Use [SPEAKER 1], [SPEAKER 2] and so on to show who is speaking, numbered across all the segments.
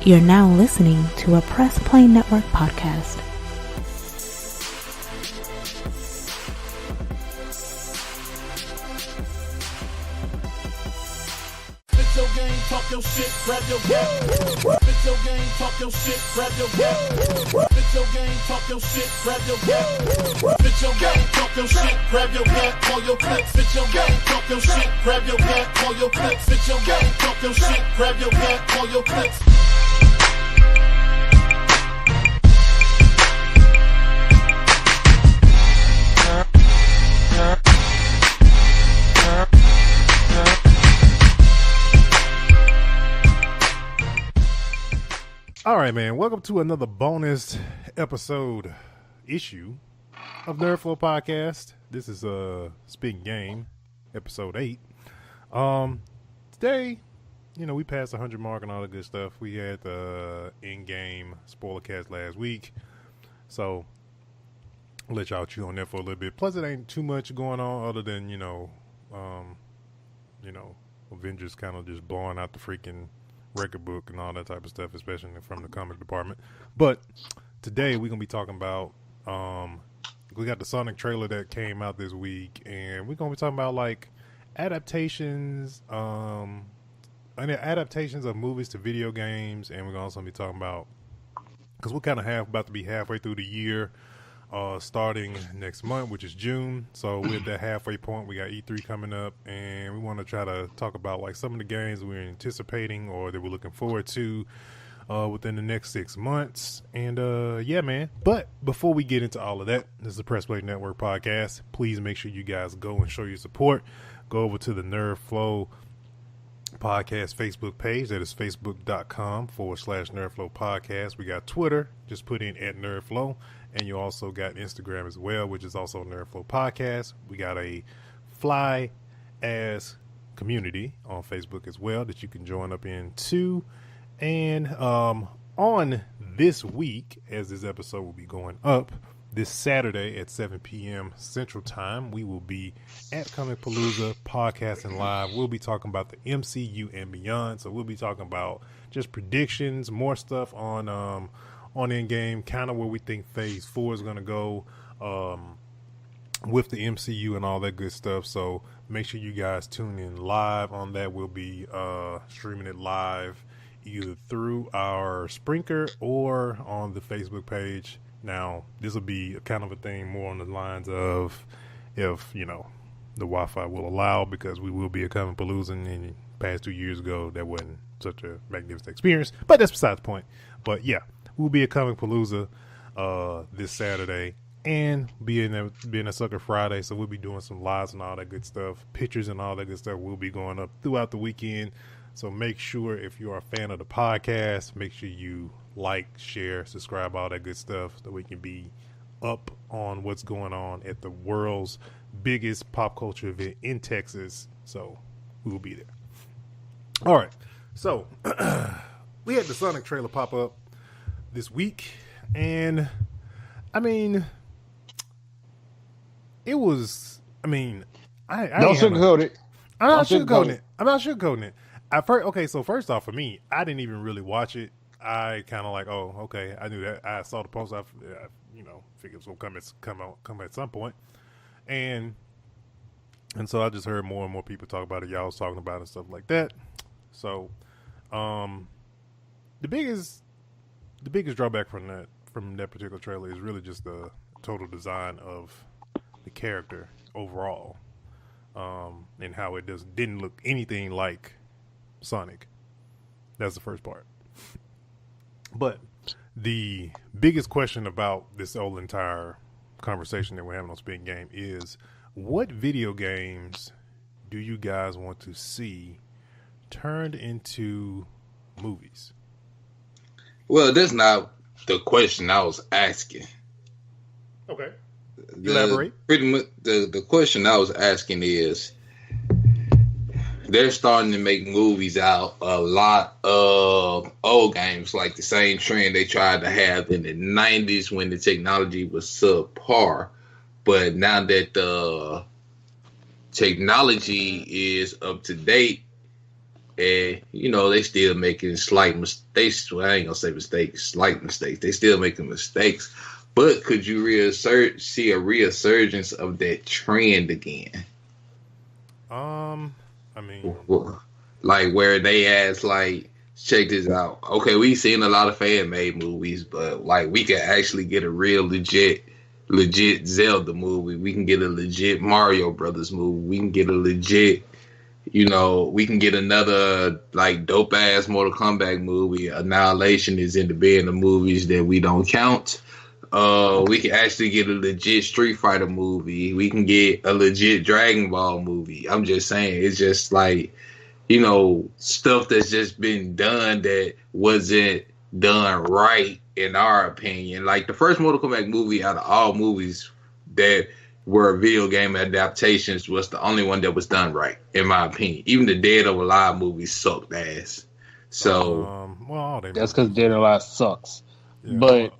[SPEAKER 1] You're now listening to a Press Play Network podcast.
[SPEAKER 2] Fit your game, talk your shit, grab your gap. Fit your game, talk your shit, grab your gap. Fit your game, talk your shit, grab your gap. Fit your game, talk your shit, grab your gap, call your clips. Fit your game, talk your shit, grab your gap, call your clips. Fit your game, talk your shit, grab your gap, call your clips.
[SPEAKER 3] All right, man. Welcome to another bonus episode issue of Nerd Flow Podcast. This is Speaking Game, episode 8. Today, we passed the 100 mark and all the good stuff. We had the in-game spoiler cast last week, so I'll let y'all chew on that for a little bit. Plus, it ain't too much going on other than Avengers kind of just blowing out the freaking record book and all that type of stuff, especially from the comic department. But today we're gonna be talking about we got the Sonic trailer that came out this week, and we're gonna be talking about like adaptations of movies to video games, and we're gonna also be talking about, because we're kind of about to be halfway through the year, starting next month, which is June. So we're at that halfway point. We got E3 coming up, and we want to try to talk about like some of the games we're anticipating or that we're looking forward to within the next 6 months. And yeah, man. But before we get into all of that, this is the Press Play Network podcast. Please make sure you guys go and show your support. Go over to the Nerd Flow Podcast Facebook page. That is facebook.com/Nerd Flow Podcast. We got Twitter. Just put in @NerdFlow. And you also got Instagram as well, which is also Nerd Flow Podcast. We got a fly ass community on Facebook as well that you can join up in too. And on this week, as this episode will be going up, this Saturday at 7 p.m. Central Time, we will be at Comicpalooza podcasting live. We'll be talking about the MCU and beyond. So we'll be talking about just predictions, more stuff on Endgame, kind of where we think Phase 4 is going to go with the MCU and all that good stuff. So make sure you guys tune in live on that. We'll be streaming it live either through our Spreaker or on the Facebook page. Now, this will be kind of a thing more on the lines of if, the Wi-Fi will allow, because we will be at Comicpalooza, and the past 2 years ago, that wasn't such a magnificent experience. But that's besides the point. But yeah. We'll be at Comicpalooza this Saturday, and being a Sucker Friday, so we'll be doing some lives and all that good stuff. Pictures and all that good stuff will be going up throughout the weekend. So make sure, if you are a fan of the podcast, make sure you like, share, subscribe, all that good stuff, so we can be up on what's going on at the world's biggest pop culture event in Texas. So we will be there. All right. So we had the Sonic trailer pop up this week, and it was, don't
[SPEAKER 4] sugarcoat it.
[SPEAKER 3] I'm not sugarcoating it. So first off, for me, I didn't even really watch it. I kind of like, oh, okay, I knew that. I saw the post. I figured it was gonna come at some point, and so I just heard more and more people talk about it. Y'all was talking about it and stuff like that. So, the biggest drawback from that particular trailer is really just the total design of the character overall, and how it didn't look anything like Sonic. That's the first part. But the biggest question about this whole entire conversation that we're having on Speaking Game is, what video games do you guys want to see turned into movies?
[SPEAKER 4] Well, that's not the question I was asking.
[SPEAKER 3] Okay. Elaborate.
[SPEAKER 4] Pretty much the question I was asking is, they're starting to make movies out a lot of old games, like the same trend they tried to have in the 90s when the technology was subpar. But now that the technology is up to date, and they still making slight mistakes. Well, I ain't gonna say mistakes, slight mistakes. They still making mistakes. But could you see a resurgence of that trend again?
[SPEAKER 3] I mean,
[SPEAKER 4] like where they ask, like, check this out. Okay, we've seen a lot of fan-made movies, but like we can actually get a real legit Zelda movie. We can get a legit Mario Brothers movie. We can get a legit, we can get another like dope ass Mortal Kombat movie. Annihilation is in the bed of movies that we don't count. We can actually get a legit Street Fighter movie. We can get a legit Dragon Ball movie. I'm just saying, it's just like, stuff that's just been done that wasn't done right, in our opinion. Like the first Mortal Kombat movie out of all movies that were video game adaptations was the only one that was done right, in my opinion. Even the Dead or Alive movies sucked ass. So,
[SPEAKER 5] that's because Dead or Alive sucks.
[SPEAKER 3] Yeah.
[SPEAKER 5] But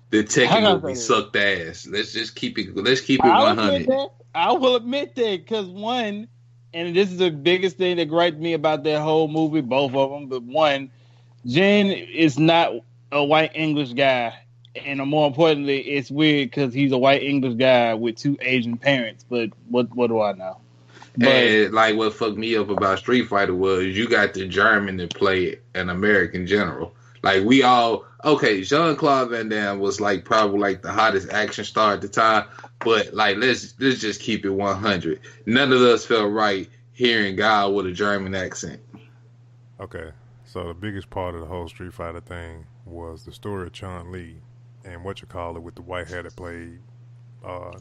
[SPEAKER 4] the Tekken movie sucked ass. Let's keep it 100.
[SPEAKER 5] I will admit that, because one, and this is the biggest thing that griped me about that whole movie, both of them, but one, Jin is not a white English guy, and more importantly, it's weird because he's a white English guy with two Asian parents. But what do I know?
[SPEAKER 4] And like what fucked me up about Street Fighter was you got the German to play an American general. Like Jean-Claude Van Damme was like probably like the hottest action star at the time, but like let's just keep it 100. None of us felt right hearing God with a German accent.
[SPEAKER 3] Okay, so the biggest part of the whole Street Fighter thing was the story of Chun-Li and with the white hair that played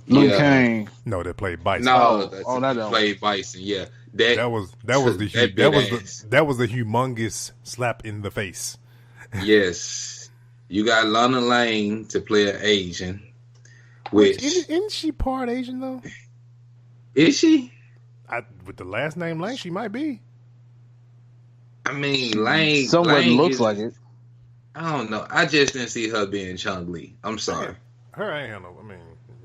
[SPEAKER 5] Liu Kang.
[SPEAKER 3] No, that played Bison.
[SPEAKER 4] No,
[SPEAKER 5] that
[SPEAKER 4] played Bison. Yeah,
[SPEAKER 3] that was the humongous slap in the face.
[SPEAKER 4] Yes, you got Lana Lang to play an Asian. Which
[SPEAKER 3] isn't she part Asian though?
[SPEAKER 4] Is she?
[SPEAKER 3] With the last name Lang, she might be.
[SPEAKER 4] I mean, Lang.
[SPEAKER 5] Someone looks like it.
[SPEAKER 4] I don't know. I just didn't see her being Chun-Li. I'm sorry.
[SPEAKER 3] Her ain't handle. I mean,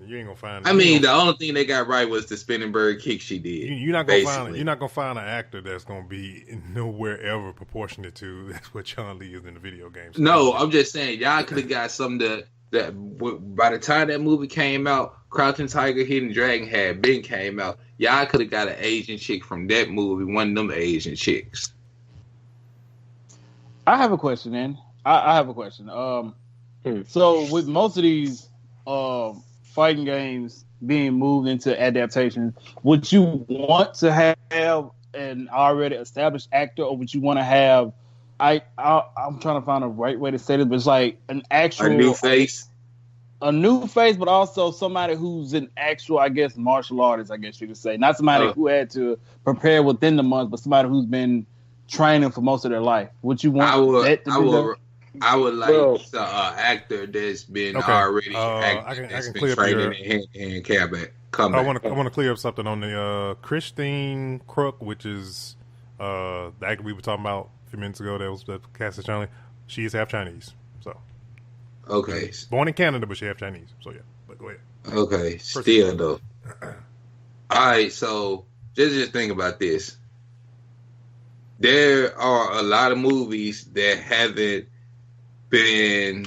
[SPEAKER 3] you ain't gonna find.
[SPEAKER 4] The only thing they got right was the spinning bird kick she did.
[SPEAKER 3] You're not gonna find an actor that's gonna be nowhere ever proportionate to that's what Chun-Li is in the video games.
[SPEAKER 4] No, I'm just saying y'all could have got something that by the time that movie came out, Crouching Tiger, Hidden Dragon had been came out. Y'all could have got an Asian chick from that movie, one of them Asian chicks.
[SPEAKER 5] I have a question, man. I have a question. So with most of these fighting games being moved into adaptations, would you want to have an already established actor, or would you want to have? I'm trying to find a right way to say this, but it's like a
[SPEAKER 4] new face,
[SPEAKER 5] but also somebody who's an actual, I guess, martial artist. I guess you could say, not somebody who had to prepare within the month, but somebody who's been training for most of their life. Would you want that to be done?
[SPEAKER 4] I would like an actor that's been already acting,
[SPEAKER 3] I can
[SPEAKER 4] been training in combat.
[SPEAKER 3] I want to clear up something on the Christine Crook, which is the actor we were talking about a few minutes ago. That was the cast of Chun-Li. She is half Chinese, so
[SPEAKER 4] okay.
[SPEAKER 3] Born in Canada, but she half Chinese. So yeah, but go ahead.
[SPEAKER 4] Okay, still though. All right, so just think about this. There are a lot of movies that haven't been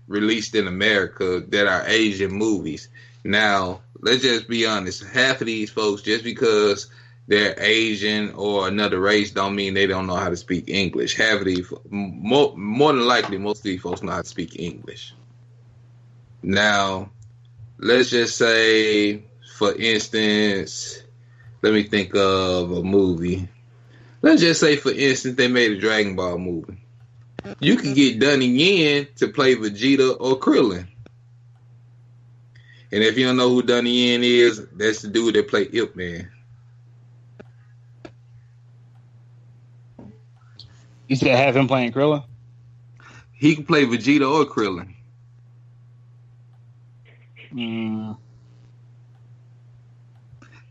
[SPEAKER 4] released in America that are Asian movies. Now, let's just be honest. Half of these folks, just because they're Asian or another race, don't mean they don't know how to speak English. Half of these, more than likely, most of these folks know how to speak English. Now, let's just say, for instance, let me think of a movie. Let's just say, for instance, they made a Dragon Ball movie. You can get Donnie Yen to play Vegeta or Krillin. And if you don't know who Donnie Yen is, that's the dude that played Ip Man.
[SPEAKER 5] You said have him playing Krillin?
[SPEAKER 4] He can play Vegeta or Krillin.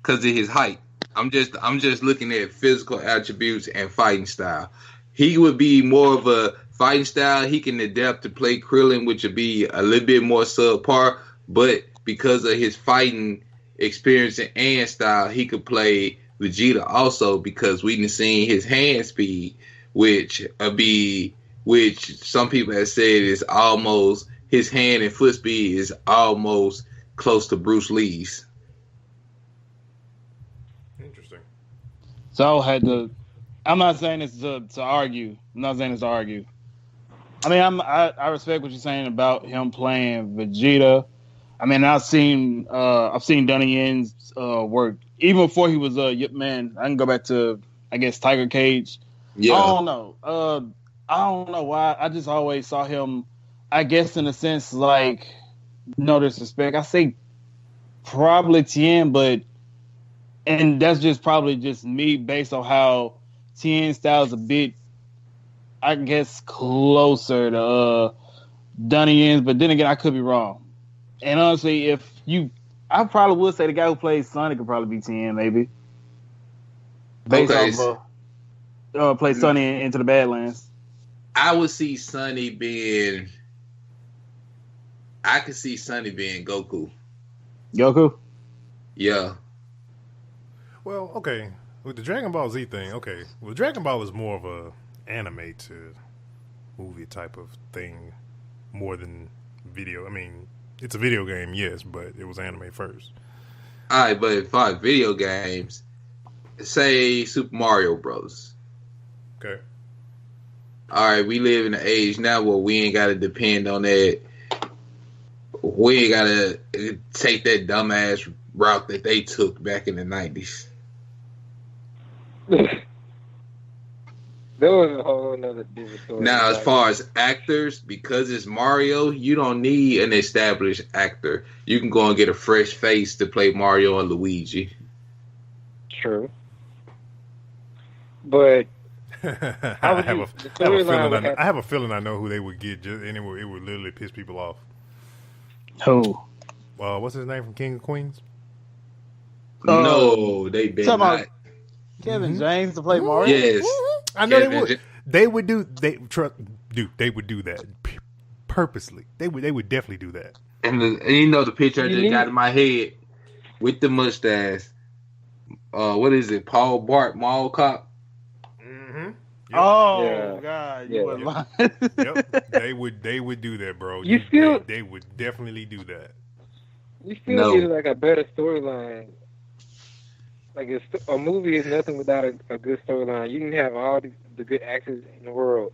[SPEAKER 4] Because of his height. I'm just looking at physical attributes and fighting style. He would be more of a fighting style. He can adapt to play Krillin, which would be a little bit more subpar. But because of his fighting experience and style, he could play Vegeta also because we done seen his hand speed, which some people have said is almost his hand and foot speed is almost close to Bruce Lee's.
[SPEAKER 3] Interesting.
[SPEAKER 5] So I had to. I'm not saying it's to argue. I'm not saying it's to argue. I mean, I respect what you're saying about him playing Vegeta. I mean, I've seen Donnie Yen's work even before he was man. I can go back to I guess Tiger Cage.
[SPEAKER 4] Yeah,
[SPEAKER 5] I don't know. I don't know why. I just always saw him. I guess in a sense, like no disrespect. I say probably Tien, and that's just probably just me based on how Tien's style is a bit, I guess, closer to Donnie Yen's. But then again, I could be wrong. And honestly, I probably would say the guy who plays Sonic could probably be Tien, maybe. Based off play Sonny in Into the Badlands.
[SPEAKER 4] I would see Sonny being. I could see Sonny being Goku.
[SPEAKER 5] Goku?
[SPEAKER 4] Yeah.
[SPEAKER 3] Well, okay. With the Dragon Ball Z thing, okay. Well, Dragon Ball is more of a anime to movie type of thing more than video. I mean, it's a video game, yes, but it was anime first.
[SPEAKER 4] All right, but as far as video games, say Super Mario Bros.
[SPEAKER 3] Okay.
[SPEAKER 4] All right, we live in an age now where we ain't got to depend on that. We ain't got to take that dumbass route that they took back in the 90s.
[SPEAKER 6] That was a whole nother different story.
[SPEAKER 4] Now, as far as actors, because it's Mario, you don't need an established actor. You can go and get a fresh face to play Mario and Luigi.
[SPEAKER 6] True. But
[SPEAKER 3] I have a feeling I know who they would get, and it would literally piss people off.
[SPEAKER 5] Who?
[SPEAKER 3] What's his name from King of Queens?
[SPEAKER 4] No, they better not.
[SPEAKER 5] Kevin James to play Mario?
[SPEAKER 4] Yes.
[SPEAKER 3] I know they would. They would do. They would do that purposely. They would definitely do that.
[SPEAKER 4] And you know the picture I just got in my head with the mustache. What is it? Paul Bart Mall Cop.
[SPEAKER 3] Mm-hmm. Yep.
[SPEAKER 5] Oh
[SPEAKER 6] Yeah.
[SPEAKER 5] God,
[SPEAKER 6] Yeah.
[SPEAKER 5] you were lying.
[SPEAKER 3] Yep. They would do that, bro. They would definitely do that.
[SPEAKER 6] you still need like a better storyline. Like a movie is nothing without a good storyline. You can have all the good actors in the world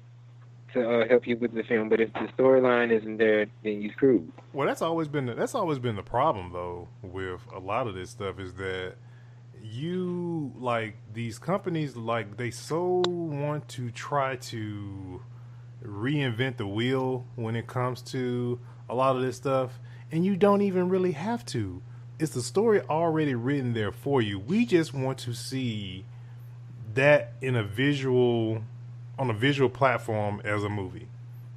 [SPEAKER 6] to help you with the film, but if the storyline isn't there, then you screwed.
[SPEAKER 3] Well, that's always been the problem though with a lot of this stuff is that you like these companies like they so want to try to reinvent the wheel when it comes to a lot of this stuff, and you don't even really have to. It's the story already written there for you. We just want to see that on a visual platform as a movie.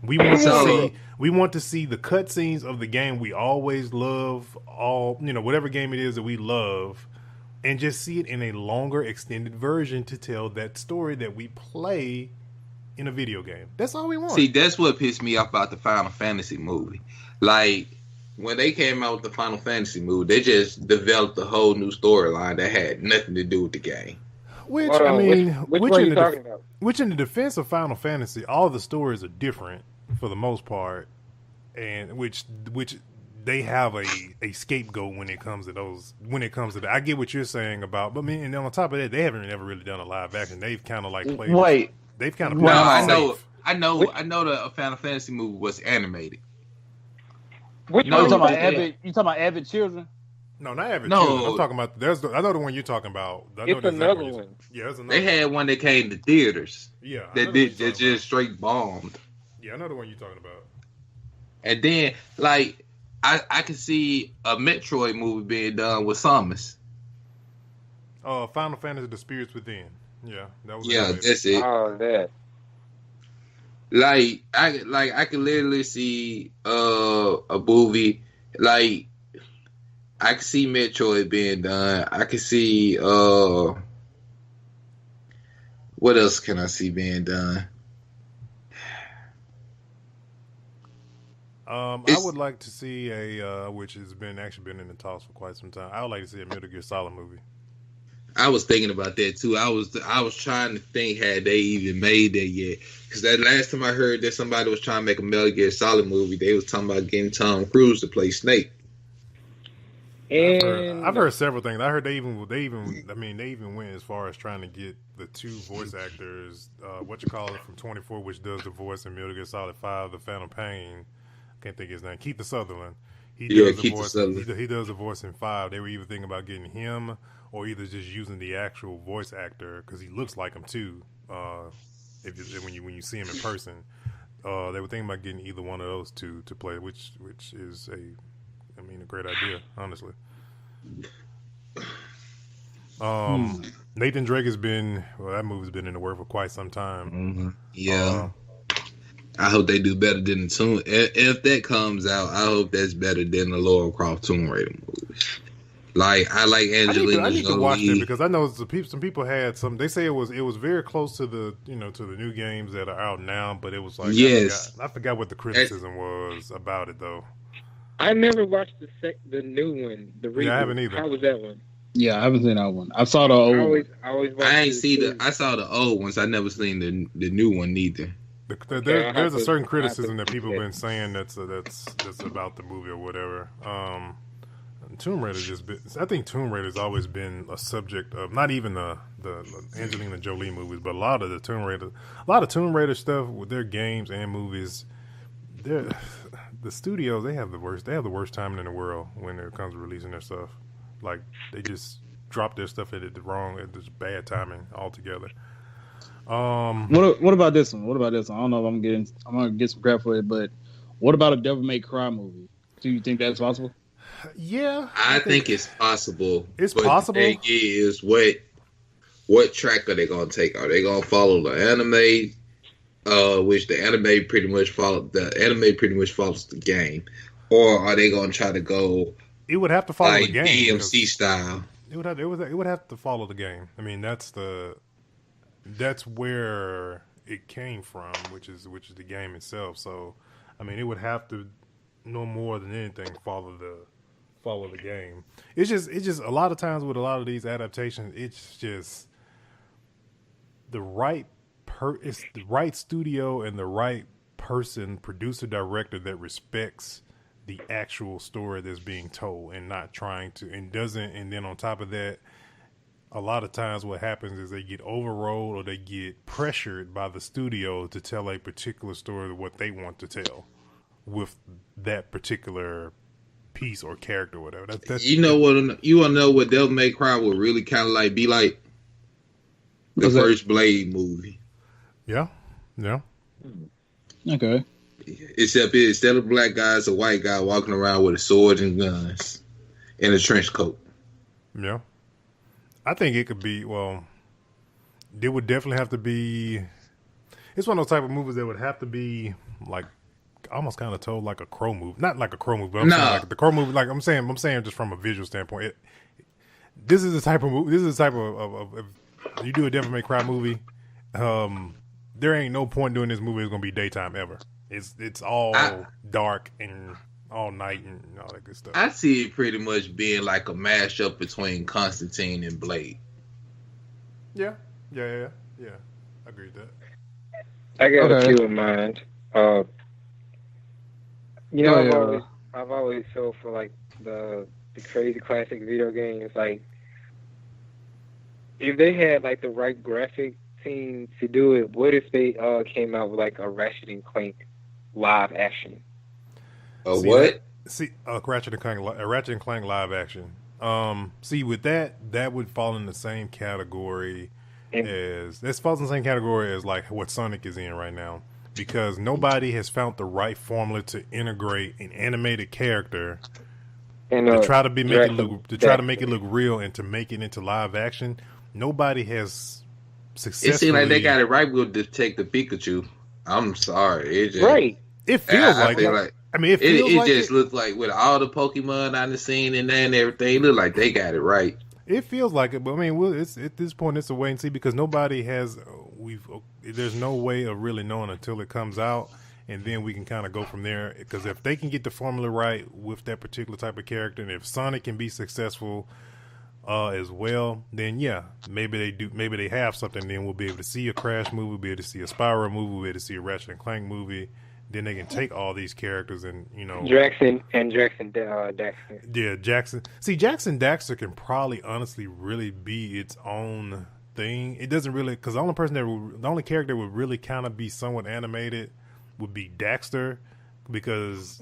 [SPEAKER 3] We want to see the cutscenes of the game we always love, whatever game it is that we love, and just see it in a longer extended version to tell that story that we play in a video game. That's all we want.
[SPEAKER 4] See, that's what pissed me off about the Final Fantasy movie. Like, when they came out with the Final Fantasy movie, they just developed a whole new storyline that had nothing to do with the game.
[SPEAKER 3] Which
[SPEAKER 6] Which one are you talking about?
[SPEAKER 3] Which in the defense of Final Fantasy, all the stories are different for the most part, and which they have a scapegoat when it comes to those. When it comes to that, I get what you're saying about, but I mean, and on top of that, they haven't never really done a live action. They've kind of like played.
[SPEAKER 5] Wait,
[SPEAKER 3] they've kind of.
[SPEAKER 4] No, I
[SPEAKER 3] safe.
[SPEAKER 4] know the Final Fantasy movie was animated.
[SPEAKER 6] Which
[SPEAKER 4] No,
[SPEAKER 5] you
[SPEAKER 6] one?
[SPEAKER 5] talking about Avid? You talking about Avid Children?
[SPEAKER 3] No, not Avid
[SPEAKER 4] No.
[SPEAKER 3] Children. I'm talking about. I know the one you're talking about. I know
[SPEAKER 6] It's
[SPEAKER 3] exactly
[SPEAKER 6] another
[SPEAKER 3] what
[SPEAKER 6] one.
[SPEAKER 3] Yeah, there's another.
[SPEAKER 4] They had one that came to theaters
[SPEAKER 3] Yeah, I know
[SPEAKER 4] that
[SPEAKER 3] what
[SPEAKER 4] did
[SPEAKER 3] you're
[SPEAKER 4] that
[SPEAKER 3] talking
[SPEAKER 4] just straight bombed.
[SPEAKER 3] about. Yeah, I know the one you're talking about.
[SPEAKER 4] And then, like, I could see a Metroid movie being done with Samus.
[SPEAKER 3] Final Fantasy: The Spirits Within. Yeah, that was.
[SPEAKER 4] Yeah,
[SPEAKER 3] animated.
[SPEAKER 4] that's it.
[SPEAKER 6] Oh, that.
[SPEAKER 4] Like I could literally see a movie like I could see Metroid being done. I could see what else can I see being done?
[SPEAKER 3] I would like to see a which has been in the talks for quite some time. I would like to see a Metal Gear Solid movie.
[SPEAKER 4] I was thinking about that too. I was trying to think had they even made that yet. Because that last time I heard that somebody was trying to make a Metal Gear Solid movie, they was talking about getting Tom Cruise to play Snake.
[SPEAKER 6] And
[SPEAKER 3] I've heard several things. I heard they even went as far as trying to get the two voice actors, from 24, which does the voice in Metal Gear Solid 5, the Phantom Pain. Can't think of his name. Keith Sutherland. He does the voice in 5. They were even thinking about getting him, or either just using the actual voice actor because he looks like him too. When you see him in person, they were thinking about getting either one of those two to play, which is a great idea, honestly. Nathan Drake that movie's been in the work for quite some time.
[SPEAKER 4] Mm-hmm. Yeah. I hope they do better than the Tomb. If that comes out, I hope that's better than the Lara Croft Tomb Raider movies. Like I like Angelina Jolie.
[SPEAKER 3] I need to watch them because I know some people had some. They say it was very close to the to the new games that are out now, but it was like I forgot what the criticism was about it though.
[SPEAKER 6] I never watched the new one, the reboot.
[SPEAKER 3] Yeah, I haven't either.
[SPEAKER 6] How was that one?
[SPEAKER 5] Yeah, I haven't seen that one. I saw the old one.
[SPEAKER 4] I saw the old ones. I never seen the new one either.
[SPEAKER 3] There's a certain criticism that people have been saying that's about the movie or whatever. Tomb Raider I think Tomb Raider's always been a subject of not even the Angelina Jolie movies, but a lot of Tomb Raider stuff with their games and movies. The studios they have the worst timing in the world when it comes to releasing their stuff. Like they just drop their stuff at just bad timing altogether.
[SPEAKER 5] What about this one? I don't know if I'm gonna get some crap for it, but what about a Devil May Cry movie? Do you think that's possible?
[SPEAKER 3] Yeah,
[SPEAKER 4] I think it's possible.
[SPEAKER 3] It's possible.
[SPEAKER 4] The thing is, what track are they gonna take? Are they gonna follow the anime? Which the anime pretty much follows the game, or are they gonna try to go?
[SPEAKER 3] It would have to follow the game,
[SPEAKER 4] DMC style.
[SPEAKER 3] It would have to follow the game. I mean, that's where it came from, which is the game itself. So, I mean, it would have to no more than anything follow the game. It's just a lot of times with a lot of these adaptations, it's just the right it's the right studio and the right person, producer, director that respects the actual story that's being told and not trying to and then on top of that, a lot of times what happens is they get overrode or they get pressured by the studio to tell a particular story of what they want to tell with that particular piece or character or whatever. That's
[SPEAKER 4] you want to know what Devil May Cry would really kind of like be like? The first Blade movie.
[SPEAKER 3] Yeah.
[SPEAKER 5] Okay.
[SPEAKER 4] Except instead of black guys, a white guy walking around with a sword and guns in a trench coat.
[SPEAKER 3] Yeah. I think it could be, it would definitely have to be, it's one of those type of movies that would have to be like almost kind of told like a Crow movie. Not like a Crow movie, but I'm saying like the Crow movie, like I'm saying just from a visual standpoint. This is the type of movie, if you do a Devil May Cry movie, there ain't no point doing this movie. It's going to be daytime ever. It's all dark and all night and all that good stuff.
[SPEAKER 4] I see it pretty much being like a mashup between Constantine and Blade.
[SPEAKER 3] Yeah. I agree with that.
[SPEAKER 6] I got a few in mind. I've always felt for like the crazy classic video games. Like if they had like the right graphic team to do it, what if they came out with like a Ratchet and Clank live action?
[SPEAKER 4] What?
[SPEAKER 3] Ratchet and Clank live action. With that would fall in the same category as like what Sonic is in right now, because nobody has found the right formula to integrate an animated character and to try to make it look real and to make it into live action. Nobody has successfully.
[SPEAKER 4] It seems like they got it right with Detective Pikachu. I'm sorry, it
[SPEAKER 3] feels like it. I mean, it
[SPEAKER 4] just looks like with all the Pokemon on the scene and there and everything, it look like they got it right.
[SPEAKER 3] It feels like it, but I mean, it's at this point, it's a wait and see because nobody has. There's no way of really knowing until it comes out, and then we can kind of go from there. Because if they can get the formula right with that particular type of character, and if Sonic can be successful as well, then yeah, maybe they do. Maybe they have something. Then we'll be able to see a Crash movie. We'll be able to see a Spyro movie. We'll be able to see a Ratchet and Clank movie. Then they can take all these characters and
[SPEAKER 6] Jackson Daxter.
[SPEAKER 3] Yeah, Jackson. See, Jackson Daxter can probably honestly really be its own thing. It doesn't really, because the only character that would really kind of be somewhat animated would be Daxter, because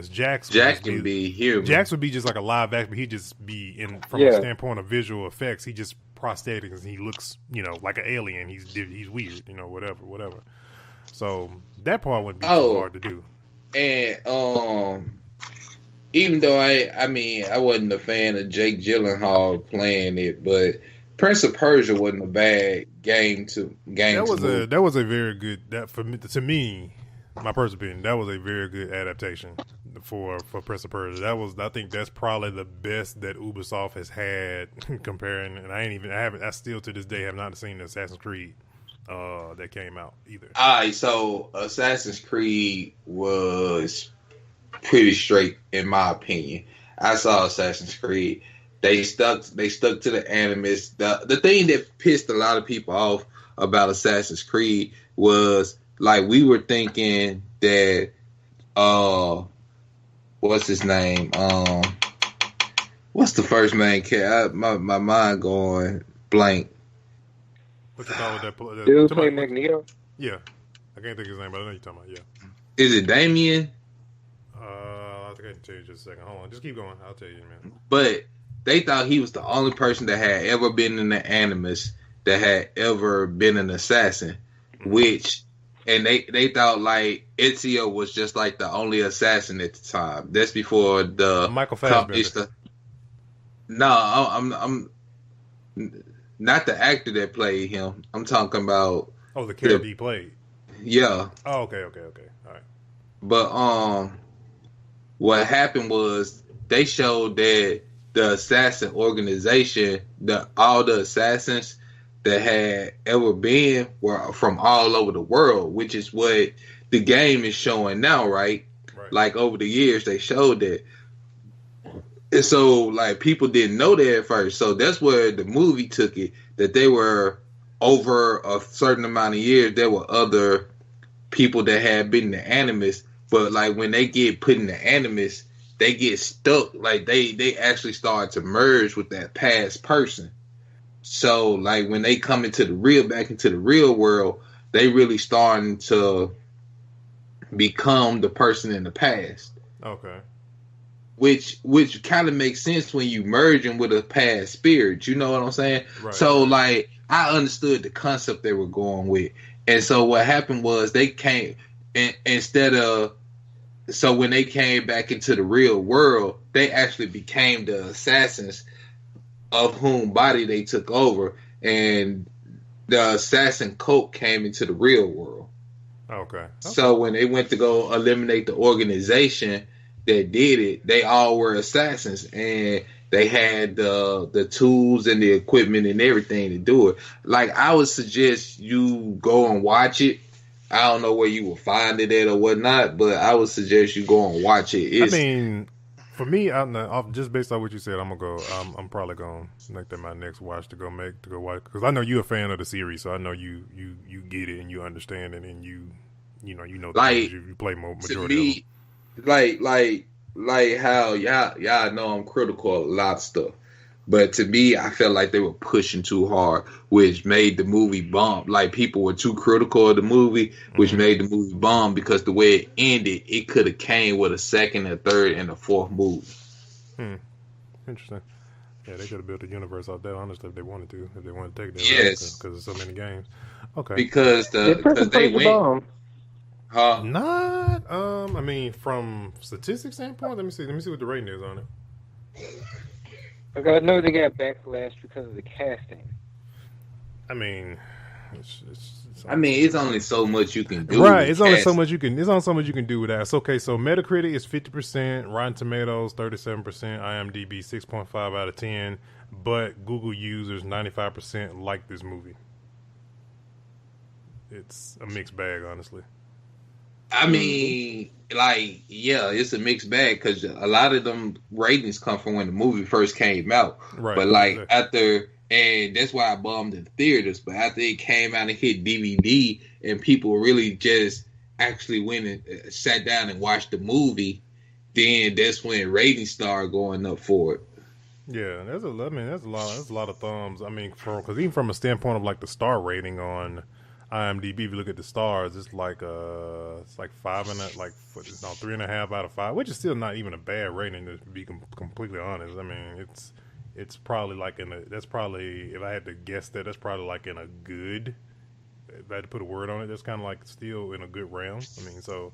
[SPEAKER 3] Jax
[SPEAKER 4] can be human.
[SPEAKER 3] Jax would be just like a live action, but he'd just be from a standpoint of visual effects. He just prosthetics and he looks like an alien. He's weird, whatever. So that part would be too hard to do.
[SPEAKER 4] And even though I wasn't a fan of Jake Gyllenhaal playing it, but Prince of Persia wasn't a bad game. That
[SPEAKER 3] was a very good, to me, my personal opinion, that was a very good adaptation for Prince of Persia. I think that's probably the best that Ubisoft has had comparing. And I still to this day have not seen Assassin's Creed that came out either.
[SPEAKER 4] Alright, so Assassin's Creed was pretty straight in my opinion. I saw Assassin's Creed. They stuck to the Animus. The thing that pissed a lot of people off about Assassin's Creed was like we were thinking that what's his name? What's the first main character? My mind going blank.
[SPEAKER 3] What you call that?
[SPEAKER 6] Dude play Magneto?
[SPEAKER 3] Yeah. I can't think of his name, but I know you're talking about, yeah.
[SPEAKER 4] Is it Damien?
[SPEAKER 3] I think I can tell you just a second. Hold on. Just keep going. I'll tell you, man.
[SPEAKER 4] But they thought he was the only person that had ever been in the Animus that had ever been an assassin, and they thought like Ezio was just like the only assassin at the time. That's before the
[SPEAKER 3] Michael Fassbender.
[SPEAKER 4] No, I'm not the actor that played him. I'm talking about
[SPEAKER 3] the character he played.
[SPEAKER 4] Yeah.
[SPEAKER 3] Oh, okay. All right.
[SPEAKER 4] But what happened was they showed that the assassin organization, all the assassins that had ever been were from all over the world, which is what the game is showing now, right? Like over the years, they showed that. And so, like, people didn't know that at first. So that's where the movie took it, that they were over a certain amount of years, there were other people that had been in the Animus. But, like, when they get put in the Animus, they get stuck. Like, they actually start to merge with that past person. So, like, when they come back into the real world, they really starting to become the person in the past.
[SPEAKER 3] Okay.
[SPEAKER 4] Which kind of makes sense when you merging with a past spirit. You know what I'm saying?
[SPEAKER 3] Right.
[SPEAKER 4] So, like, I understood the concept they were going with. And so what happened was they came, so when they came back into the real world, they actually became the assassins of whom body they took over. And the assassin cult came into the real world.
[SPEAKER 3] Okay.
[SPEAKER 4] So when they went to go eliminate the organization that did it, they all were assassins, and they had the tools and the equipment and everything to do it. Like, I would suggest you go and watch it. I don't know where you will find it at or whatnot, but I would suggest you go and watch it.
[SPEAKER 3] For me, just based on what you said, I'm probably gonna make that my next watch to go watch, because I know you're a fan of the series, so I know you get it and you understand it, and you know
[SPEAKER 4] like,
[SPEAKER 3] you play majority
[SPEAKER 4] to me,
[SPEAKER 3] of them.
[SPEAKER 4] Like how y'all know I'm critical of a lot of stuff, but to me, I felt like they were pushing too hard, which made the movie bomb. Like, people were too critical of the movie, which made the movie bomb, because the way it ended, it could have came with a second, a third, and a fourth movie.
[SPEAKER 3] Interesting. Yeah, they could have built a universe off that, honestly, if they wanted to take it.
[SPEAKER 4] Yes,
[SPEAKER 3] because there's so many games. Okay,
[SPEAKER 4] because they went.
[SPEAKER 3] Not. From statistics standpoint, let me see what the rating is on it.
[SPEAKER 6] I know they got backlash because of the casting.
[SPEAKER 4] It's only so much you can do.
[SPEAKER 3] Right, it's only so much you can do with that. So, okay, so Metacritic is 50%, Rotten Tomatoes 37%, IMDb 6.5 out of 10, but Google users 95% like this movie. It's a mixed bag, honestly.
[SPEAKER 4] like, yeah, it's a mixed bag because a lot of them ratings come from when the movie first came out.
[SPEAKER 3] Right.
[SPEAKER 4] But like after, and that's why I bombed in the theaters. But after it came out and hit DVD, and people really just actually went and sat down and watched the movie, then that's when ratings started going up for it.
[SPEAKER 3] Yeah, there's a lot of thumbs. I mean, because even from a standpoint of like the star rating on IMDb, if you look at the stars, it's like 3.5 out of 5, which is still not even a bad rating to be completely honest. I mean, it's probably like that's probably, if I had to guess that's probably like in a good. If I had to put a word on it, that's kind of like still in a good realm. I mean, so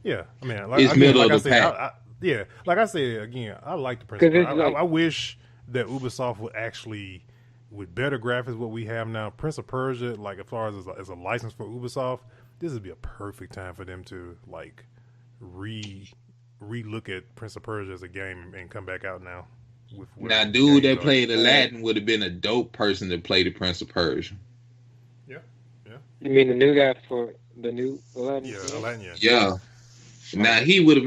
[SPEAKER 3] yeah. I mean,
[SPEAKER 4] it's middle of the pack.
[SPEAKER 3] Yeah, like I said again, I like the principle. I wish that Ubisoft would better graphics what we have now. Prince of Persia, like as far as a license for Ubisoft, this would be a perfect time for them to like re-look at Prince of Persia as a game and come back out now.
[SPEAKER 4] Now, dude that played Aladdin would have been a dope person to play the Prince of Persia.
[SPEAKER 6] Yeah. You mean the new guy for the new Aladdin?
[SPEAKER 3] Yeah, Aladdin.
[SPEAKER 4] Yeah. Now he would have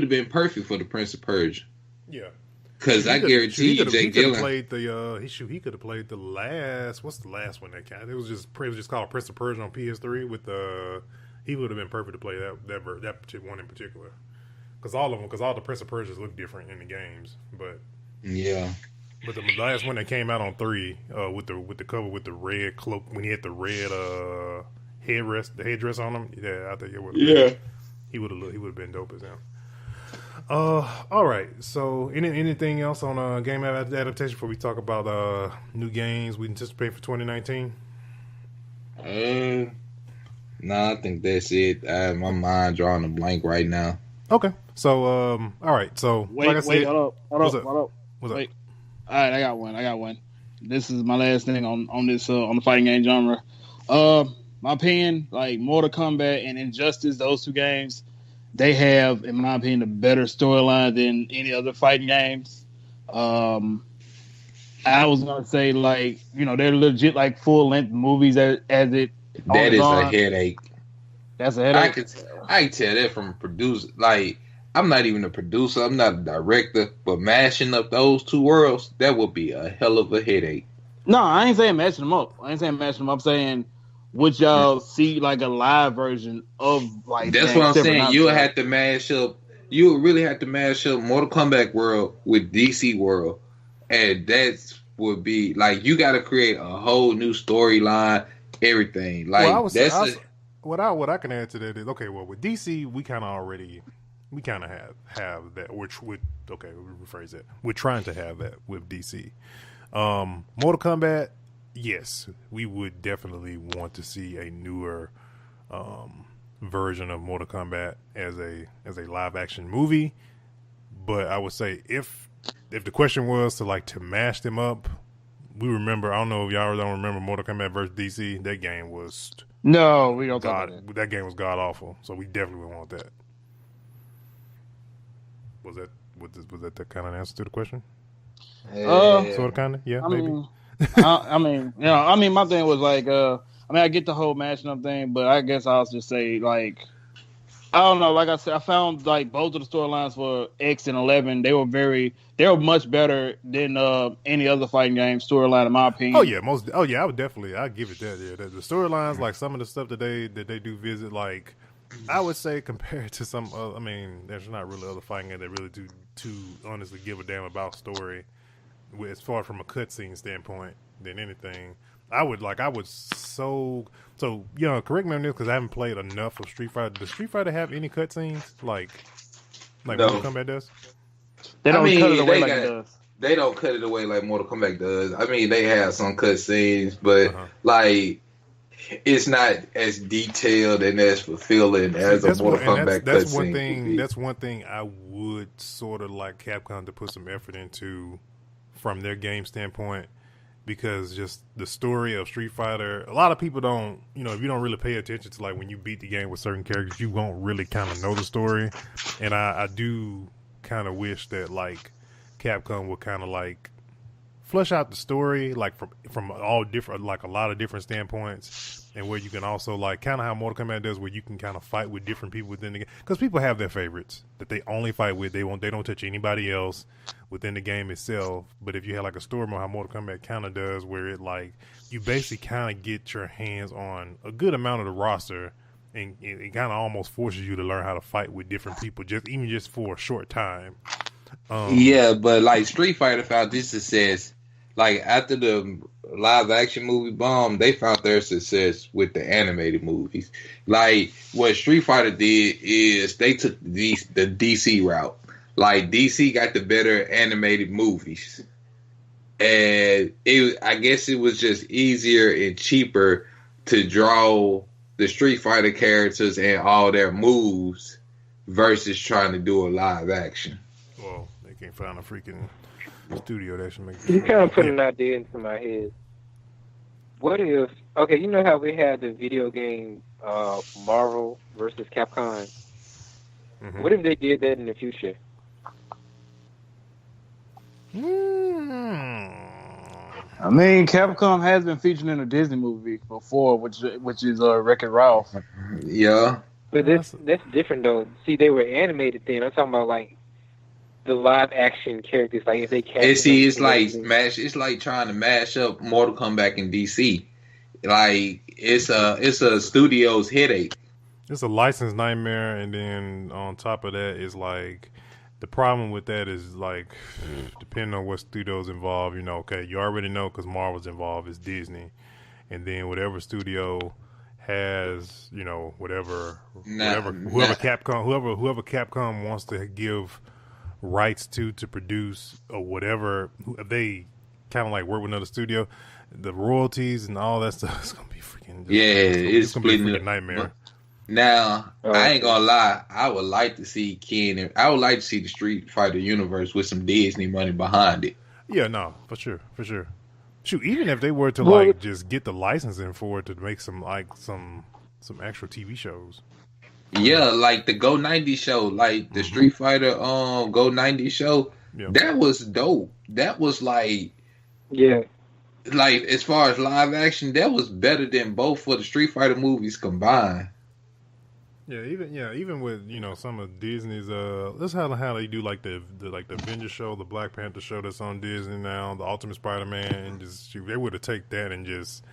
[SPEAKER 4] been perfect for the Prince of Persia.
[SPEAKER 3] Yeah.
[SPEAKER 4] Because I guarantee you, Jake Gyllenhaal
[SPEAKER 3] he could have played the last. What's the last one that came? It was just called Prince of Persia on PS3. He would have been perfect to play that particular one in particular. Because all the Prince of Persias look different in the games, but
[SPEAKER 4] yeah.
[SPEAKER 3] But the last one that came out on 3, with the cover with the red cloak when he had the red headdress on him. Yeah, I think it would.
[SPEAKER 4] Yeah.
[SPEAKER 3] He would have been dope as him. All right. So, anything else on game adaptation before we talk about new games we anticipate for 2019?
[SPEAKER 4] No, I think that's it. My mind drawing a blank right now.
[SPEAKER 3] Okay. So, all right. So,
[SPEAKER 5] wait,
[SPEAKER 3] like I said,
[SPEAKER 5] hold up.
[SPEAKER 3] What's
[SPEAKER 5] wait.
[SPEAKER 3] up?
[SPEAKER 5] All right, I got one. This is my last thing on this on the fighting game genre. My opinion, like Mortal Kombat and Injustice, those two games, they have, in my opinion, a better storyline than any other fighting games. I was gonna say, like, they're legit like full length movies as it.
[SPEAKER 4] That is a headache.
[SPEAKER 5] That's a headache.
[SPEAKER 4] I can tell that from a producer. Like, I'm not even a producer. I'm not a director. But mashing up those two worlds, that would be a hell of a headache.
[SPEAKER 5] No, I ain't saying mashing them up. I'm saying, would y'all see like a live version of like?
[SPEAKER 4] That's what I'm saying. You would have to mash up. You would really have to mash up Mortal Kombat world with DC world, and that would be like you got to create a whole new storyline, everything. Like
[SPEAKER 3] what I can add to that is, okay, well, with DC we kind of have that, which would, okay, we'll rephrase that. We're trying to have that with DC. Mortal Kombat, yes, we would definitely want to see a newer version of Mortal Kombat as a live action movie. But I would say if the question was to mash them up, we remember, I don't know if y'all don't remember Mortal Kombat versus DC. That game was
[SPEAKER 5] no, we don't talk about it.
[SPEAKER 3] That game was god awful. So we definitely would want that. Was that the kind of answer to the question? Sort of, kind of, yeah, maybe.
[SPEAKER 5] My thing was like, I get the whole matching up thing, but I guess I'll just say, like, I don't know. Like I said, I found like both of the storylines for X and 11. They were much better than any other fighting game storyline, in my opinion.
[SPEAKER 3] I would definitely, I'd give it that. Yeah, the storylines, like some of the stuff that they do visit, like, I would say compared to some, there's not really other fighting games that really do too honestly give a damn about story, as far from a cutscene standpoint than anything. Correct me on this because I haven't played enough of Street Fighter. Does Street Fighter have any cutscenes like
[SPEAKER 4] no.
[SPEAKER 3] Mortal Kombat does?
[SPEAKER 5] They don't cut it away like it does.
[SPEAKER 4] They don't cut it away like Mortal Kombat does. I mean, they have some cutscenes, but like, it's not as detailed and as fulfilling as a Mortal Kombat cutscene.
[SPEAKER 3] That's one thing I would sort of like Capcom to put some effort into from their game standpoint, because just the story of Street Fighter, a lot of people don't, if you don't really pay attention to, like, when you beat the game with certain characters, you won't really kind of know the story. And I do kind of wish that, like, Capcom would kind of like flesh out the story like from all different, like a lot of different standpoints, and where you can also like kind of how Mortal Kombat does, where you can kind of fight with different people within the game, because people have their favorites that they only fight with. They don't touch anybody else within the game itself. But if you have like a story mode, how Mortal Kombat kind of does, where it like you basically kind of get your hands on a good amount of the roster. And it kind of almost forces you to learn how to fight with different people, just for a short time.
[SPEAKER 4] Yeah, but like Street Fighter found this success, like after the live action movie bomb, they found their success with the animated movies. Like what Street Fighter did is they took the DC route. Like DC got the better animated movies, and I guess it was just easier and cheaper to draw the Street Fighter characters and all their moves versus trying to do a live action.
[SPEAKER 3] Well, they can't find a freaking studio that should make it.
[SPEAKER 6] You kind of put an idea into my head. What if, okay, you know how we had the video game Marvel versus Capcom?
[SPEAKER 3] Mm-hmm.
[SPEAKER 6] What if they did that in the future?
[SPEAKER 5] I mean, Capcom has been featured in a Disney movie before, which is Wreck-It Ralph.
[SPEAKER 4] Yeah.
[SPEAKER 6] But that's different though. See, they were animated then. I'm talking about like the live action characters. Like if they cast.
[SPEAKER 4] And see, it's like trying to mash up Mortal Kombat in DC. Like it's a studio's headache.
[SPEAKER 3] It's a license nightmare, and then on top of that is like the problem with that is like depending on what studio's involved, you know, okay, you already know because Marvel's involved is Disney, and then whatever studio has, you know, whoever Capcom wants to give rights to produce or whatever, they kind of like work with another studio, the royalties and all that stuff is gonna be freaking
[SPEAKER 4] it's
[SPEAKER 3] gonna be a freaking nightmare.
[SPEAKER 4] Now, I ain't gonna lie, I would like to see I would like to see the Street Fighter universe with some Disney money behind it.
[SPEAKER 3] Yeah, no, for sure. Shoot, even if they were to like just get the licensing for it to make some actual TV shows.
[SPEAKER 4] Yeah, like the Go 90 show, like the Street Fighter Go 90 show. Yeah. That was dope. That was like as far as live action, that was better than both of the Street Fighter movies combined.
[SPEAKER 3] Even with, you know, some of Disney's that's how they do like the Avengers show, the Black Panther show that's on Disney now, the Ultimate Spider-Man, and just they would have take that and just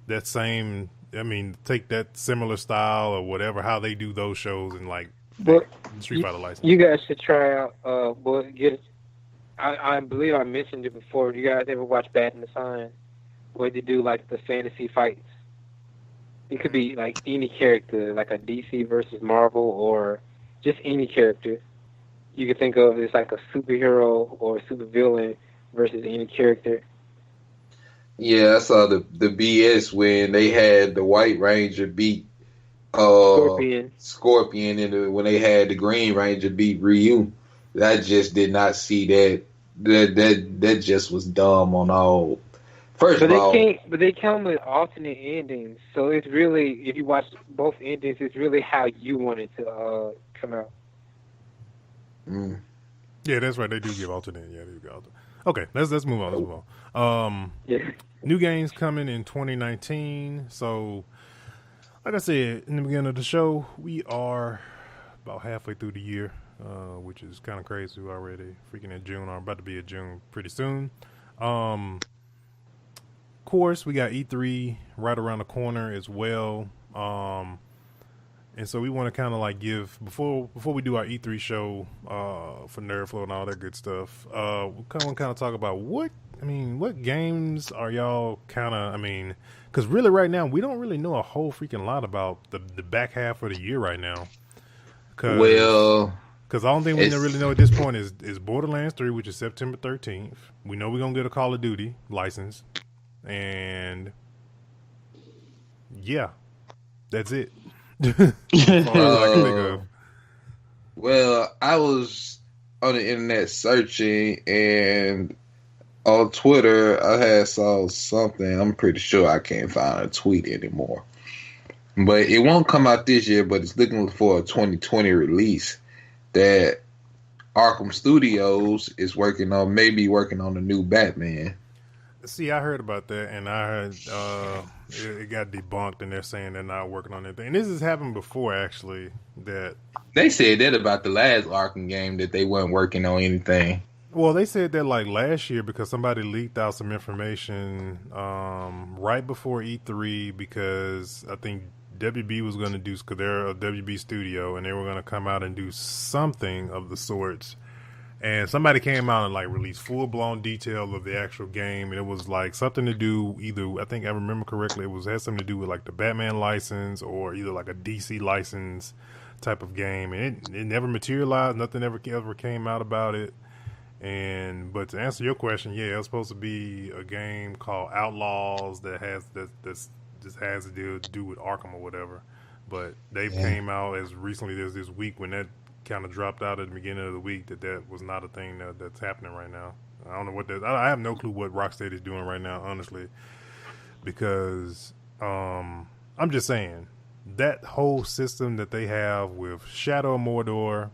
[SPEAKER 3] that same, I mean, take that similar style or whatever, how they do those shows and like Street Fighter license.
[SPEAKER 6] You guys should try out I believe I mentioned it before. You guys ever watch Bad in the Sign, where they do like the fantasy fights? It could be like any character, like a DC versus Marvel, or just any character. You could think of as like a superhero or a supervillain versus any character.
[SPEAKER 4] Yeah, I saw the BS when they had the White Ranger beat Scorpion, and when they had the Green Ranger beat Ryu. I just did not see that. That just was dumb on all. But
[SPEAKER 6] they come with alternate endings, so it's really, if you watch both endings, it's really how you want it to come out.
[SPEAKER 3] Yeah, that's right. They do give alternate. Yeah, they do give alternate. Okay, let's move on. New games coming in 2019. So, like I said in the beginning of the show, we are about halfway through the year, which is kind of crazy. We're already freaking in June, or about to be in June pretty soon. Of course, we got E3 right around the corner as well, and so we want to kind of like give before we do our E3 show for Nerdflow and all that good stuff. We kind of talk about what games are y'all kind of? Because really right now we don't really know a whole freaking lot about the back half of the year right now. Because the only thing we really know at this point is Borderlands 3, which is September 13th. We know we're gonna get a Call of Duty license. And yeah, that's it.
[SPEAKER 4] Well, I was on the internet searching, and on Twitter I saw something. I'm pretty sure I can't find a tweet anymore, but it won't come out this year. But it's looking for a 2020 release that Arkham Studios is working on the new Batman.
[SPEAKER 3] See, I heard about that, and I heard it got debunked, and they're saying they're not working on anything. And this has happened before, actually. That
[SPEAKER 4] They said that about the last Arkham game, that they weren't working on anything.
[SPEAKER 3] well, they said that like last year because somebody leaked out some information right before E3 because I think WB was going to do because they're a WB studio and they were going to come out and do something of the sorts. And somebody came out and like released full blown detail of the actual game, and it was like something to do either I think I remember correctly it had something to do with like the Batman license or either like a DC license type of game, and it never materialized. Nothing ever came out about it. And but to answer your question, yeah, it was supposed to be a game called Outlaws that just has to do with Arkham or whatever. But they came out as recently as this week when that kind of dropped out at the beginning of the week that was not a thing that's happening right now. I don't know what that. I have no clue what Rocksteady is doing right now, honestly, because I'm just saying that whole system that they have with Shadow of Mordor,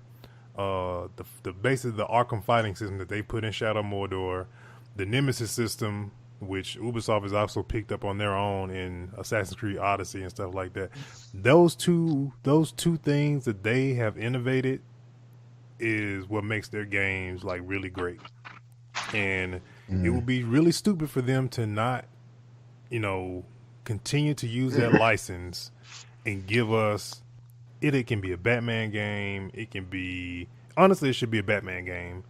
[SPEAKER 3] the basically the Arkham fighting system that they put in Shadow of Mordor, the Nemesis system, which Ubisoft has also picked up on their own in Assassin's Creed Odyssey and stuff like that. Those two things that they have innovated is what makes their games like really great. And it would be really stupid for them to not, continue to use that license and give us it can be a Batman game. It can be honestly, it should be a Batman game,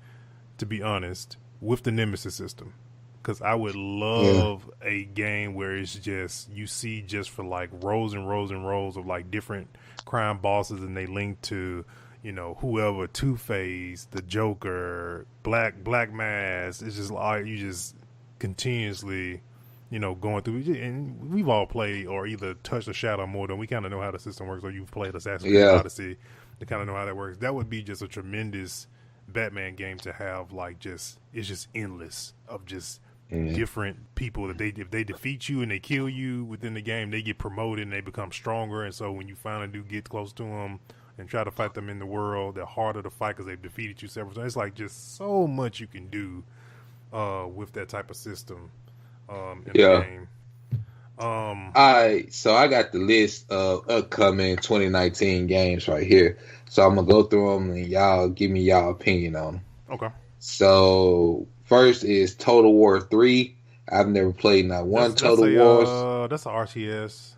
[SPEAKER 3] to be honest, with the Nemesis system. Because I would love a game where it's just you see just for like rows and rows and rows of like different crime bosses, and they link to whoever, Two-Face, the Joker, Black Mask. It's just like you just continuously going through. And we've all played or either touched a Shadow more than we kind of know how the system works. Or you've played Assassin's Creed Odyssey to kind of know how that works. That would be just a tremendous Batman game to have. Like it's just endless of just different people that if they defeat you and they kill you within the game, they get promoted and they become stronger. And so when you finally do get close to them and try to fight them in the world, they're harder to fight because they've defeated you several times. It's like just so much you can do with that type of system in the game.
[SPEAKER 4] So I got the list of upcoming 2019 games right here. So I'm gonna go through them and y'all give me y'all opinion on them.
[SPEAKER 3] Okay.
[SPEAKER 4] So first is Total War 3. I've never played not one Total Wars.
[SPEAKER 3] That's an RTS.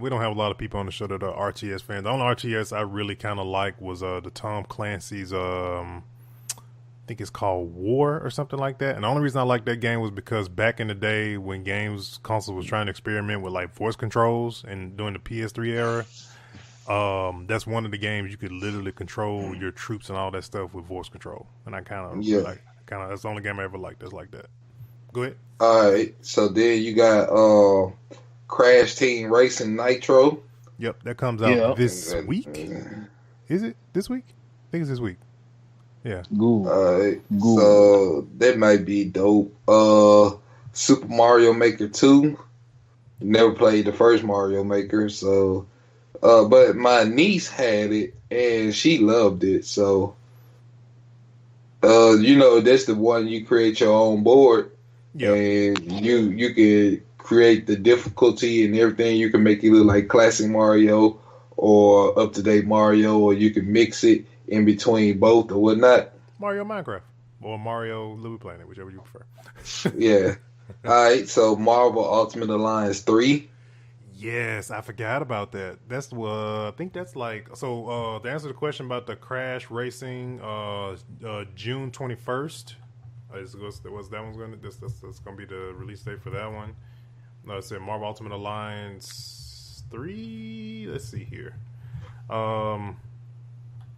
[SPEAKER 3] We don't have a lot of people on the show that are RTS fans. The only RTS I really kind of like was the Tom Clancy's. I think it's called War or something like that. And the only reason I liked that game was because back in the day when console was trying to experiment with like voice controls and during the PS3 era, that's one of the games you could literally control your troops and all that stuff with voice control. And I kind of that's the only game I ever liked that's like that. Go ahead.
[SPEAKER 4] All right. So then you got Crash Team Racing Nitro.
[SPEAKER 3] Yep, that comes out this week. Is it this week? I think it's this week. Yeah.
[SPEAKER 4] All right. So that might be dope. Super Mario Maker 2. Never played the first Mario Maker, so but my niece had it and she loved it. So that's the one you create your own board. And you can create the difficulty and everything. You can make it look like classic Mario or up to date Mario, or you can mix it in between both or whatnot.
[SPEAKER 3] Mario Minecraft or Mario Little Planet, whichever you prefer.
[SPEAKER 4] Yeah. All right. So Marvel Ultimate Alliance 3.
[SPEAKER 3] Yes, I forgot about that. That's I think that's like so. To answer the question about the Crash Racing, June 21st. That one's going to that's going to be the release date for that one. No, it said Marvel Ultimate Alliance 3. Let's see here. Marvel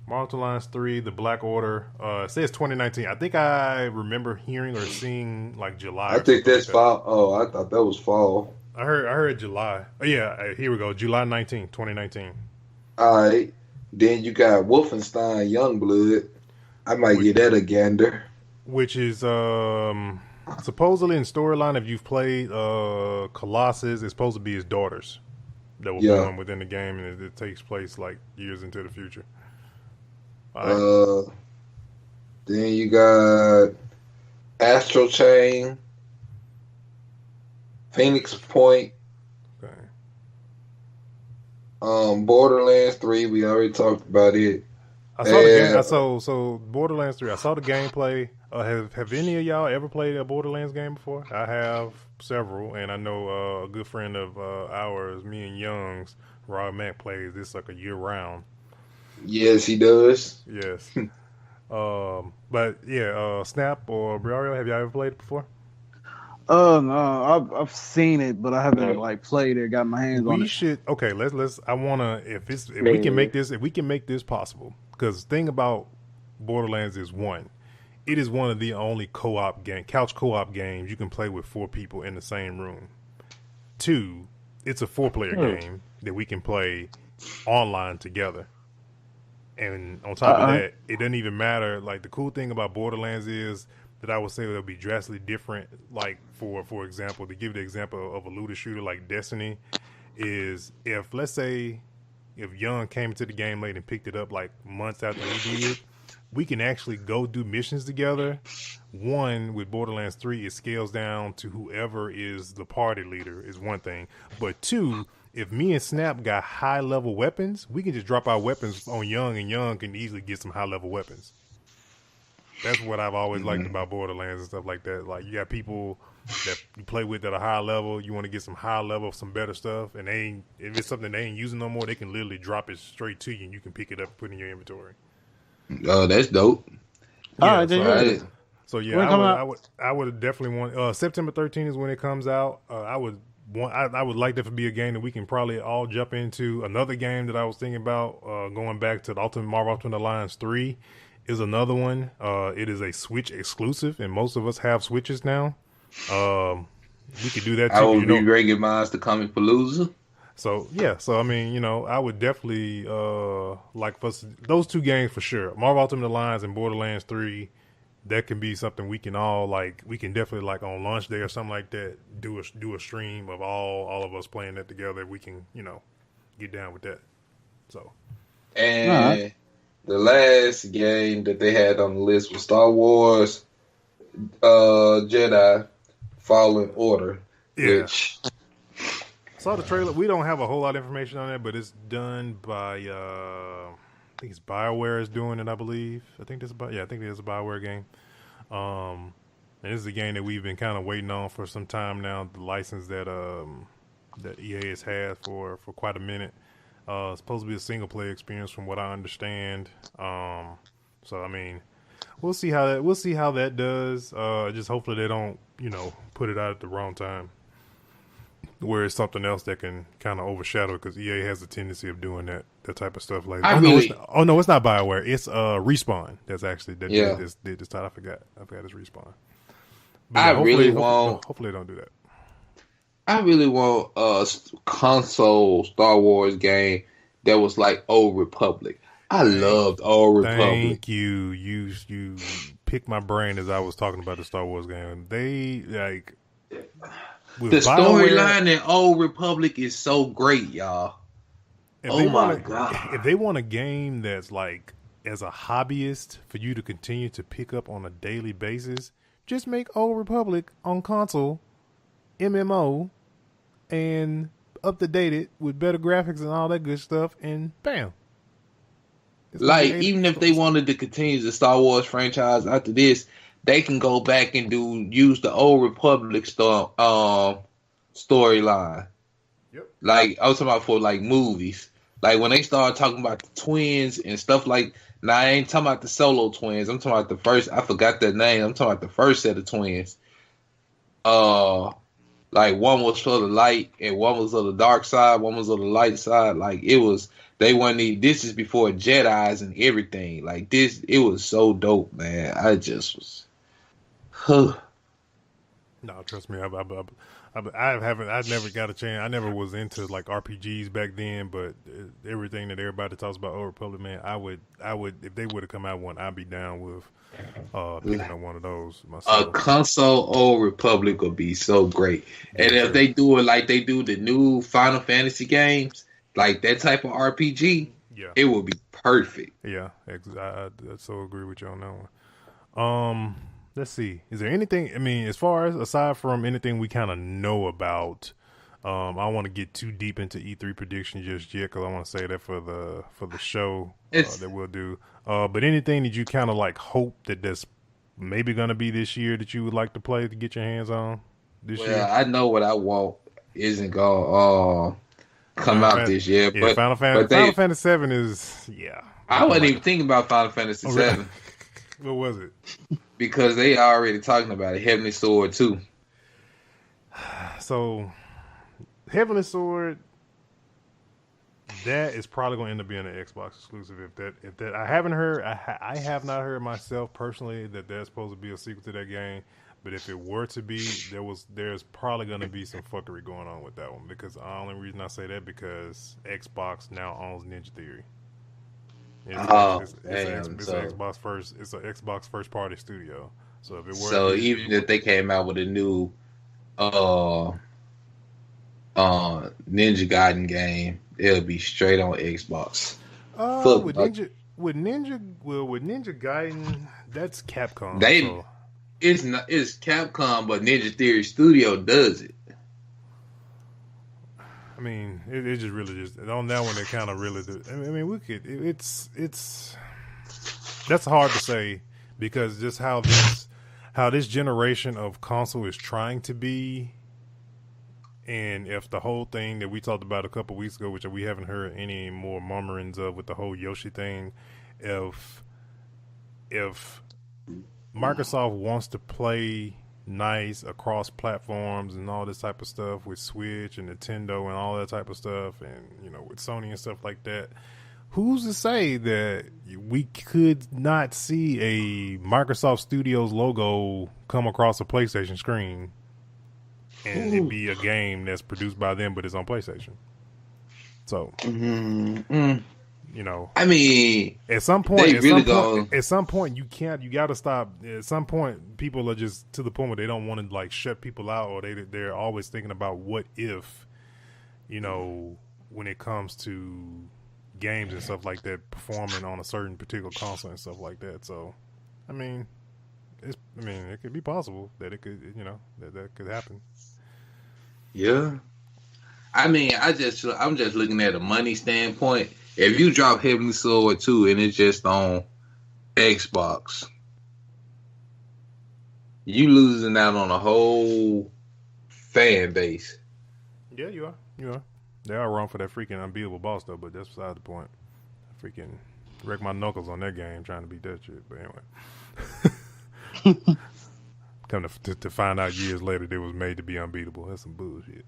[SPEAKER 3] Ultimate Alliance 3, the Black Order. It says 2019. I think I remember hearing or seeing like July.
[SPEAKER 4] I think that's fall. Oh, I thought that was fall.
[SPEAKER 3] I heard July. Oh yeah, here we go. July 19, 2019.
[SPEAKER 4] All right. Then you got Wolfenstein Youngblood. I might get that a gander.
[SPEAKER 3] Which is supposedly in storyline, if you've played Colossus, it's supposed to be his daughters that will be born within the game, and it takes place like years into the future.
[SPEAKER 4] Then you got Astral Chain. Phoenix Point,
[SPEAKER 3] Okay.
[SPEAKER 4] Borderlands 3. We already talked about it.
[SPEAKER 3] I saw the game. So Borderlands 3. I saw the gameplay. Have any of y'all ever played a Borderlands game before? I have several, and I know a good friend of ours, me and Young's, Rob Mack, plays this like a year round.
[SPEAKER 4] Yes, he does.
[SPEAKER 3] Yes. But yeah, Snap or Briario, have y'all ever played it before?
[SPEAKER 5] No, I've seen it, but I haven't like played it. Got my hands on
[SPEAKER 3] We
[SPEAKER 5] it.
[SPEAKER 3] should. Okay, let's. I wanna. If we can make this possible, because the thing about Borderlands is it is one of the only couch co-op games you can play with 4 people in the same room. 2, it's a 4-player game that we can play online together. And on top of that, it doesn't even matter. Like, the cool thing about Borderlands is that I would say it'll be drastically different. Like, for example, to give the example of a looter shooter like Destiny, is if, let's say, if Young came into the game late and picked it up like months after we did, we can actually go do missions together. One, with Borderlands 3, it scales down to whoever is the party leader is one thing. But 2, if me and Snap got high-level weapons, we can just drop our weapons on Young, and Young can easily get some high-level weapons. That's what I've always liked about Borderlands and stuff like that. Like, you got people that you play with at a high level, you want to get some high level, some better stuff, and if it's something they ain't using no more, they can literally drop it straight to you, and you can pick it up and put it in your inventory.
[SPEAKER 4] Oh, that's dope.
[SPEAKER 5] Yeah,
[SPEAKER 3] so yeah, I would definitely want. September 13th is when it comes out. I would like that to be a game that we can probably all jump into. Another game that I was thinking about going back to the Marvel Ultimate Alliance 3 is another one. It is a Switch exclusive, and most of us have Switches now. We could do that too.
[SPEAKER 4] I will be bringing mine to Comic Palooza.
[SPEAKER 3] So yeah, I mean, I would definitely like for those 2 games for sure. Marvel Ultimate Alliance and Borderlands 3. That can be something we can all we can definitely like on launch day or something like that. Do a stream of all of us playing that together. We can get down with that. So
[SPEAKER 4] and the last game that they had on the list was Star Wars Jedi Fallen Order.
[SPEAKER 3] Yeah.
[SPEAKER 4] Which
[SPEAKER 3] saw the trailer. We don't have a whole lot of information on that, but it's done by I think it's BioWare is doing it, I believe. I think it's a BioWare game. And this is a game that we've been kind of waiting on for some time now. The license that EA has had for quite a minute. It's supposed to be a single player experience, from what I understand. So I mean, we'll see how that does. Just hopefully they don't put it out at the wrong time, where it's something else that can kind of overshadow it, because EA has a tendency of doing that type of stuff. Like, it's not BioWare. It's Respawn. That's actually did this title. I forgot it's Respawn. But hopefully they don't do that.
[SPEAKER 4] I really want a console Star Wars game that was like Old Republic. I loved Old Republic.
[SPEAKER 3] Thank you. You picked my brain as I was talking about the Star Wars game. They
[SPEAKER 4] the storyline in Old Republic is so great, y'all.
[SPEAKER 3] God! If they want a game that's like, as a hobbyist, for you to continue to pick up on a daily basis, just make Old Republic on console, MMO, and up to date it with better graphics and all that good stuff, and bam.
[SPEAKER 4] Even if they wanted to continue the Star Wars franchise after this, they can go back and use the Old Republic storyline.
[SPEAKER 3] Yep.
[SPEAKER 4] Like, I was talking about for like movies. Like when they started talking about the twins and stuff like. Now I ain't talking about the solo twins. I'm talking about the first. I forgot their name. I'm talking about the first set of twins. Like one was for the light and one was of the dark side. One was of the light side. Like it was. They weren't. This is before Jedis and everything. Like this, it was so dope, man. I just was.
[SPEAKER 3] No, trust me. I never got a chance. I never was into like RPGs back then, but everything that everybody talks about Old Republic, man, I would if they would have come out one, I'd be down with picking up one of those myself.
[SPEAKER 4] A console Old Republic would be so great, and if they do it like they do the new Final Fantasy games, like that type of RPG, it would be perfect.
[SPEAKER 3] Yeah, I so agree with you on that one. let's see. Is there anything? I mean, as far as aside from anything we kind of know about, I don't want to get too deep into E3 prediction just yet because I want to say that for the show that we'll do. But anything that you kind of like hope that's maybe going to be this year that you would like to play to get your hands on this year?
[SPEAKER 4] I know what I want isn't going to come out this year.
[SPEAKER 3] Yeah,
[SPEAKER 4] but
[SPEAKER 3] Final Fantasy VII is, yeah.
[SPEAKER 4] I wasn't even thinking about Final Fantasy VII.
[SPEAKER 3] Really? What was it?
[SPEAKER 4] Because they already talking about it. Heavenly Sword 2.
[SPEAKER 3] So, Heavenly Sword, that is probably going to end up being an Xbox exclusive. If that I haven't heard, I have not heard myself personally that there's supposed to be a sequel to that game. But if it were to be, there's probably going to be some fuckery going on with that one. Because the only reason I say that because Xbox now owns Ninja Theory. It's an Xbox first party studio. So if it were,
[SPEAKER 4] even if they came out with a new Ninja Gaiden game, it'll be straight on Xbox.
[SPEAKER 3] With Ninja Gaiden, that's Capcom.
[SPEAKER 4] It's Capcom, but Ninja Theory Studio does it.
[SPEAKER 3] I mean, it just really just on that one. It kind of really. I mean, we could. It's that's hard to say because just how this generation of console is trying to be, and if the whole thing that we talked about a couple weeks ago, which we haven't heard any more murmurings of with the whole Yoshi thing, if Microsoft wants to play nice across platforms and all this type of stuff with Switch and Nintendo and all that type of stuff, and with Sony and stuff like that, who's to say that we could not see a Microsoft Studios logo come across a PlayStation screen and it be a game that's produced by them but it's on PlayStation? So
[SPEAKER 4] I mean,
[SPEAKER 3] at some point, you can't. You got to stop. At some point, people are just to the point where they don't want to like shut people out, or they're always thinking about what if, when it comes to games and stuff like that, performing on a certain particular console and stuff like that. So, I mean, it could be possible that it could, that could happen.
[SPEAKER 4] Yeah, I mean, I'm just looking at a money standpoint. If you drop Heavenly Sword 2 and it's just on Xbox, you losing out on a whole fan base.
[SPEAKER 3] Yeah, you are. They are wrong for that freaking unbeatable boss though, but that's beside the point. I freaking wreck my knuckles on that game trying to beat that shit. But anyway, come to find out years later, it was made to be unbeatable. That's some bullshit.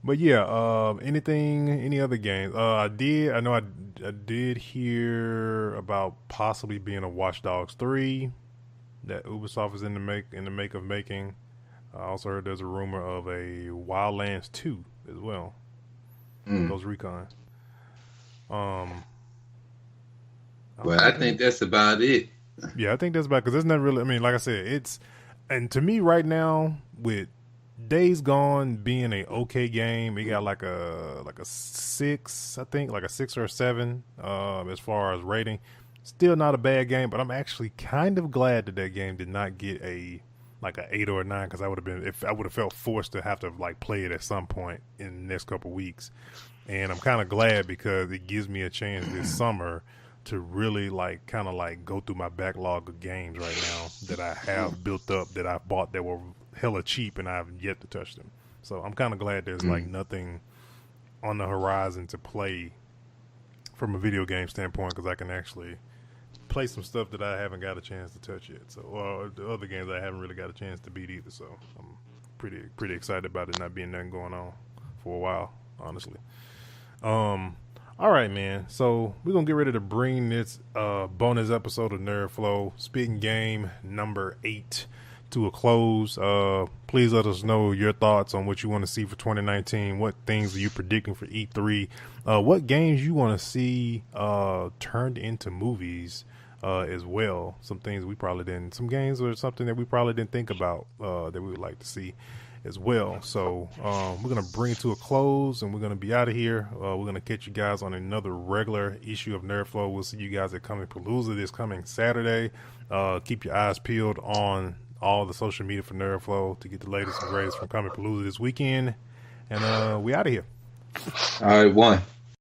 [SPEAKER 3] But yeah, any other games? I did hear about possibly being a Watch Dogs 3 that Ubisoft is in the make of making. I also heard there's a rumor of a Wildlands 2 as well. Ghost Recon.
[SPEAKER 4] Well, I think that's about it.
[SPEAKER 3] Yeah, I think that's about because there's not really. I mean, like I said, and to me right now with Days Gone being a okay game, it got like a 6, I think, like a 6 or a 7 as far as rating. Still not a bad game, but I'm actually kind of glad that game did not get an 8 or a 9 because I would have felt forced to have to like play it at some point in the next couple of weeks. And I'm kind of glad because it gives me a chance this summer to really kind of go through my backlog of games right now that I have built up that I bought that were hella cheap and I haven't yet to touch them. So I'm kind of glad there's nothing on the horizon to play from a video game standpoint because I can actually play some stuff that I haven't got a chance to touch yet. So, or the other games I haven't really got a chance to beat either. So I'm pretty excited about it not being nothing going on for a while, honestly. All right, man. So we're gonna get ready to bring this bonus episode of Nerd Flow Spitting Game number 8 to a close. Please let us know your thoughts on what you want to see for 2019. What things are you predicting for E3? What games you want to see turned into movies as well. Some games or something that we probably didn't think about that we would like to see. as well. So we're going to bring it to a close, and we're going to be out of here. We're going to catch you guys on another regular issue of Nerd Flow. We'll see you guys at Comic Palooza this coming Saturday. Keep your eyes peeled on all the social media for Nerd Flow to get the latest and greatest from Comic Palooza this weekend. And we out of here.
[SPEAKER 4] All right, one.